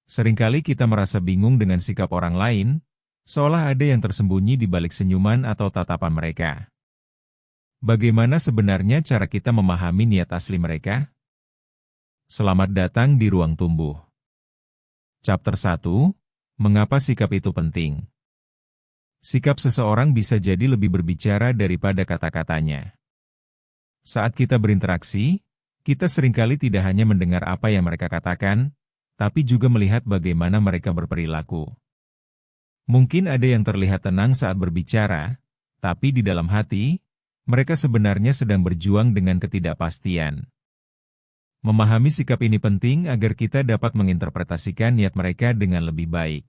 Seringkali kita merasa bingung dengan sikap orang lain, seolah ada yang tersembunyi di balik senyuman atau tatapan mereka. Bagaimana sebenarnya cara kita memahami niat asli mereka? Selamat datang di Ruang Tumbuh. Chapter 1, Mengapa Sikap Itu Penting? Sikap seseorang bisa jadi lebih berbicara daripada kata-katanya. Saat kita berinteraksi, kita seringkali tidak hanya mendengar apa yang mereka katakan, tapi juga melihat bagaimana mereka berperilaku. Mungkin ada yang terlihat tenang saat berbicara, tapi di dalam hati, mereka sebenarnya sedang berjuang dengan ketidakpastian. Memahami sikap ini penting agar kita dapat menginterpretasikan niat mereka dengan lebih baik.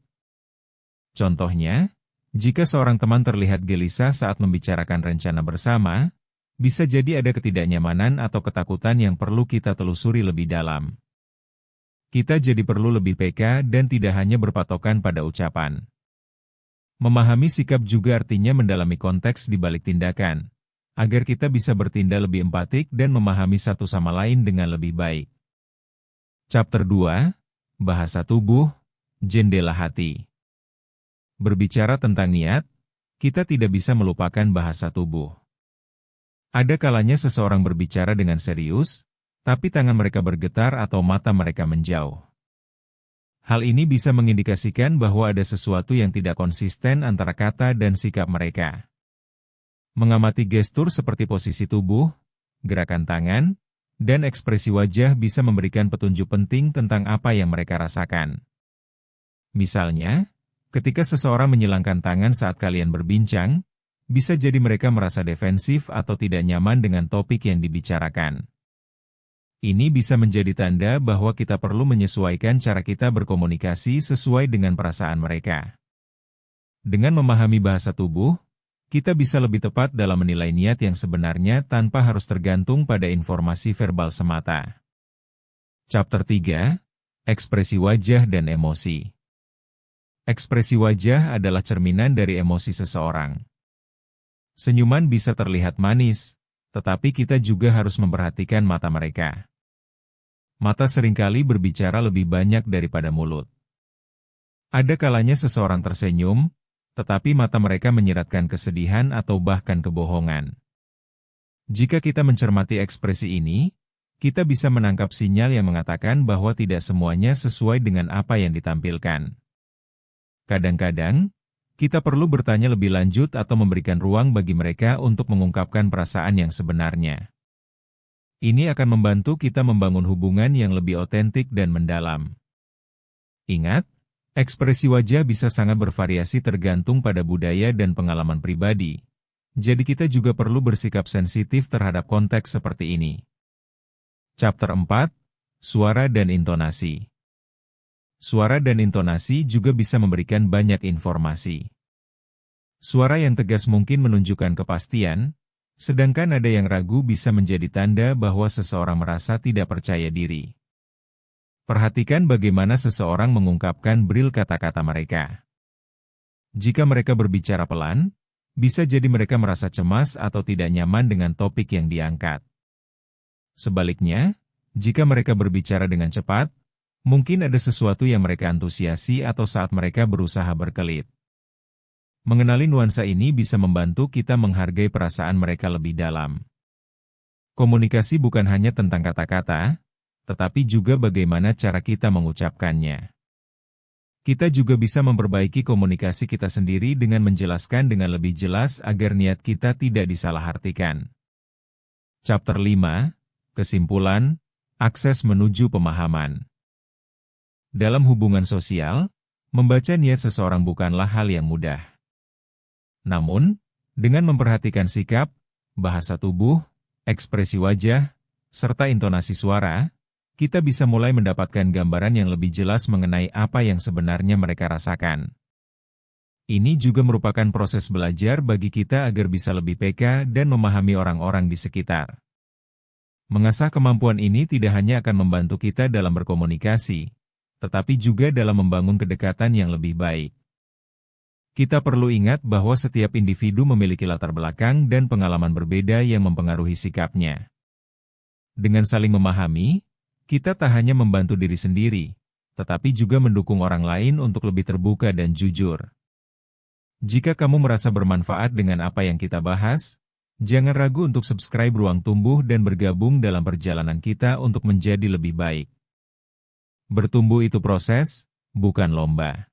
Contohnya, jika seorang teman terlihat gelisah saat membicarakan rencana bersama, bisa jadi ada ketidaknyamanan atau ketakutan yang perlu kita telusuri lebih dalam. Kita jadi perlu lebih peka dan tidak hanya berpatokan pada ucapan. Memahami sikap juga artinya mendalami konteks di balik tindakan, agar kita bisa bertindak lebih empatik dan memahami satu sama lain dengan lebih baik. Chapter 2, Bahasa Tubuh, Jendela Hati. Berbicara tentang niat, kita tidak bisa melupakan bahasa tubuh. Ada kalanya seseorang berbicara dengan serius, tapi tangan mereka bergetar atau mata mereka menjauh. Hal ini bisa mengindikasikan bahwa ada sesuatu yang tidak konsisten antara kata dan sikap mereka. Mengamati gestur seperti posisi tubuh, gerakan tangan, dan ekspresi wajah bisa memberikan petunjuk penting tentang apa yang mereka rasakan. Misalnya, ketika seseorang menyilangkan tangan saat kalian berbincang, bisa jadi mereka merasa defensif atau tidak nyaman dengan topik yang dibicarakan. Ini bisa menjadi tanda bahwa kita perlu menyesuaikan cara kita berkomunikasi sesuai dengan perasaan mereka. Dengan memahami bahasa tubuh, kita bisa lebih tepat dalam menilai niat yang sebenarnya tanpa harus tergantung pada informasi verbal semata. Chapter 3, Ekspresi Wajah dan Emosi. Ekspresi wajah adalah cerminan dari emosi seseorang. Senyuman bisa terlihat manis, tetapi kita juga harus memperhatikan mata mereka. Mata seringkali berbicara lebih banyak daripada mulut. Ada kalanya seseorang tersenyum, tetapi mata mereka menyiratkan kesedihan atau bahkan kebohongan. Jika kita mencermati ekspresi ini, kita bisa menangkap sinyal yang mengatakan bahwa tidak semuanya sesuai dengan apa yang ditampilkan. Kadang-kadang, kita perlu bertanya lebih lanjut atau memberikan ruang bagi mereka untuk mengungkapkan perasaan yang sebenarnya. Ini akan membantu kita membangun hubungan yang lebih otentik dan mendalam. Ingat, ekspresi wajah bisa sangat bervariasi tergantung pada budaya dan pengalaman pribadi. Jadi kita juga perlu bersikap sensitif terhadap konteks seperti ini. Chapter 4, Suara dan Intonasi. Suara dan intonasi juga bisa memberikan banyak informasi. Suara yang tegas mungkin menunjukkan kepastian, sedangkan ada yang ragu bisa menjadi tanda bahwa seseorang merasa tidak percaya diri. Perhatikan bagaimana seseorang mengungkapkan bril kata-kata mereka. Jika mereka berbicara pelan, bisa jadi mereka merasa cemas atau tidak nyaman dengan topik yang diangkat. Sebaliknya, jika mereka berbicara dengan cepat, mungkin ada sesuatu yang mereka antusiasi atau saat mereka berusaha berkelit. Mengenali nuansa ini bisa membantu kita menghargai perasaan mereka lebih dalam. Komunikasi bukan hanya tentang kata-kata, tetapi juga bagaimana cara kita mengucapkannya. Kita juga bisa memperbaiki komunikasi kita sendiri dengan menjelaskan dengan lebih jelas agar niat kita tidak disalahartikan. Chapter 5, Kesimpulan, Akses Menuju Pemahaman. Dalam hubungan sosial, membaca niat seseorang bukanlah hal yang mudah. Namun, dengan memperhatikan sikap, bahasa tubuh, ekspresi wajah, serta intonasi suara, kita bisa mulai mendapatkan gambaran yang lebih jelas mengenai apa yang sebenarnya mereka rasakan. Ini juga merupakan proses belajar bagi kita agar bisa lebih peka dan memahami orang-orang di sekitar. Mengasah kemampuan ini tidak hanya akan membantu kita dalam berkomunikasi, tetapi juga dalam membangun kedekatan yang lebih baik. Kita perlu ingat bahwa setiap individu memiliki latar belakang dan pengalaman berbeda yang mempengaruhi sikapnya. Dengan saling memahami, kita tak hanya membantu diri sendiri, tetapi juga mendukung orang lain untuk lebih terbuka dan jujur. Jika kamu merasa bermanfaat dengan apa yang kita bahas, jangan ragu untuk subscribe Ruang Tumbuh dan bergabung dalam perjalanan kita untuk menjadi lebih baik. Bertumbuh itu proses, bukan lomba.